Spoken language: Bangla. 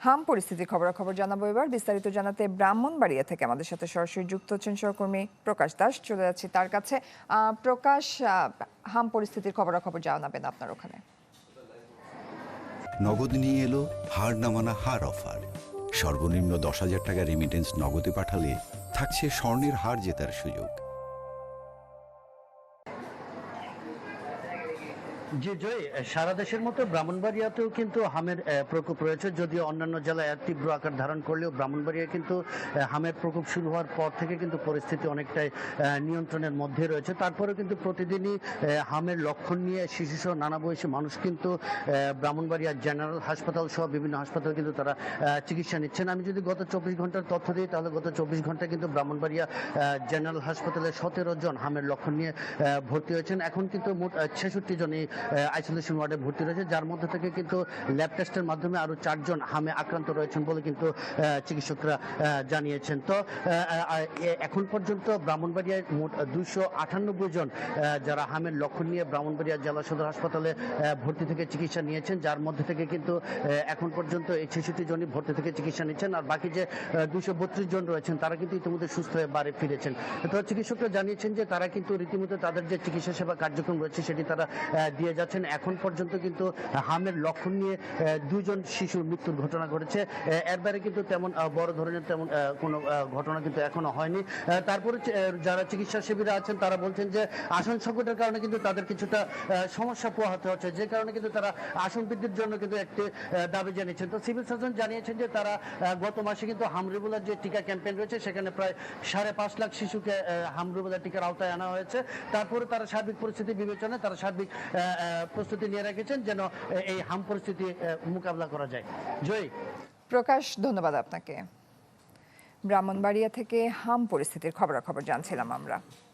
হাম পরিস্থিতির খবরাখবর জানাবো এবার। বিস্তারিত জানাতে ব্রাহ্মণবাড়িয়া থেকে আমাদের সাথে সরাসরি যুক্ত হচ্ছেন সহকর্মী প্রকাশ দাস। চলে যাচ্ছি তার কাছে। প্রকাশ, হাম পরিস্থিতির খবরাখবর জানাবেন আপনার ওখানে। নগদ নিয়ে এলো হার না মানা হার অফার। সর্বনিম্ন 10,000 টাকা রেমিটেন্স নগদে পাঠালে থাকছে স্বর্ণের হার জেতার সুযোগ। জি জয়, সারা দেশের মতো ব্রাহ্মণবাড়িয়াতেও কিন্তু হামের প্রকোপ রয়েছে। যদিও অন্যান্য জেলায় তীব্র আকার ধারণ করলেও ব্রাহ্মণবাড়িয়া কিন্তু হামের প্রকোপ শুরু হওয়ার পর থেকে কিন্তু পরিস্থিতি অনেকটাই নিয়ন্ত্রণের মধ্যে রয়েছে। তারপরেও কিন্তু প্রতিদিনই হামের লক্ষণ নিয়ে শিশুসহ নানা বয়সী মানুষ কিন্তু ব্রাহ্মণবাড়িয়া জেনারেল হাসপাতাল সহ বিভিন্ন হাসপাতালে কিন্তু তারা চিকিৎসা নিচ্ছেন। আমি যদি গত 24 ঘন্টার তথ্য দিই, তাহলে গত 24 ঘন্টায় কিন্তু ব্রাহ্মণবাড়িয়া জেনারেল হাসপাতালে 17 জন হামের লক্ষণ নিয়ে ভর্তি হয়েছেন। এখন কিন্তু মোট 66 জনই আইসোলেশন ওয়ার্ডে ভর্তি রয়েছে, যার মধ্যে থেকে কিন্তু ল্যাব টেস্টের মাধ্যমে আরো 4 জন হামে আক্রান্ত রয়েছেন বলে কিন্তু চিকিৎসকরা জানিয়েছেন। তো এখন পর্যন্ত ব্রাহ্মণবাড়িয়ায় মোট 298 জন যারা হামের লক্ষণ নিয়ে ব্রাহ্মণবাড়িয়া জেলা সদর হাসপাতালে ভর্তি থেকে চিকিৎসা নিয়েছেন, যার মধ্যে থেকে কিন্তু এখন পর্যন্ত এই 66 জনই ভর্তি থেকে চিকিৎসা নিচ্ছেন। আর বাকি যে 232 জন রয়েছেন তারা কিন্তু ইতিমধ্যে সুস্থ হয়ে বাড়ি ফিরেছেন। তো চিকিৎসকরা জানিয়েছেন যে তারা কিন্তু রীতিমতো তাদের যে চিকিৎসা সেবা কার্যক্রম রয়েছে সেটি তারা দিয়ে যাচ্ছেন। এখন পর্যন্ত কিন্তু হামের লক্ষণ নিয়ে 2 জন শিশুর মৃত্যুর ঘটনা ঘটেছে। এর বাইরে কিন্তু তেমন বড় ধরনের তেমন কোনো ঘটনা কিন্তু এখনো হয়নি। তারপরে যারা চিকিৎসা সেবীরা আছেন তারা বলছেন যে আসন সংকটের কারণে কিন্তু তাদের কিছুটা সমস্যা পোহাতে হচ্ছে, যে কারণে কিন্তু তারা আসন বৃদ্ধির জন্য কিন্তু একটি দাবি জানিয়েছেন। তো সিভিল সার্জন জানিয়েছেন যে তারা গত মাসে কিন্তু হামরুবুলার যে টিকা ক্যাম্পেইন রয়েছে সেখানে প্রায় 5.5 লাখ শিশুকে হামরুবুলার টিকার আওতায় আনা হয়েছে। তারপরে তারা সার্বিক পরিস্থিতি বিবেচনায় তারা সার্বিক প্রস্তুতি নিয়ে রেখেছেন যেন এই হাম পরিস্থিতি মোকাবিলা করা যায়। জয়। প্রকাশ, ধন্যবাদ আপনাকে। ব্রাহ্মণবাড়িয়া থেকে হাম পরিস্থিতির খবরাখবর জানছিলাম আমরা।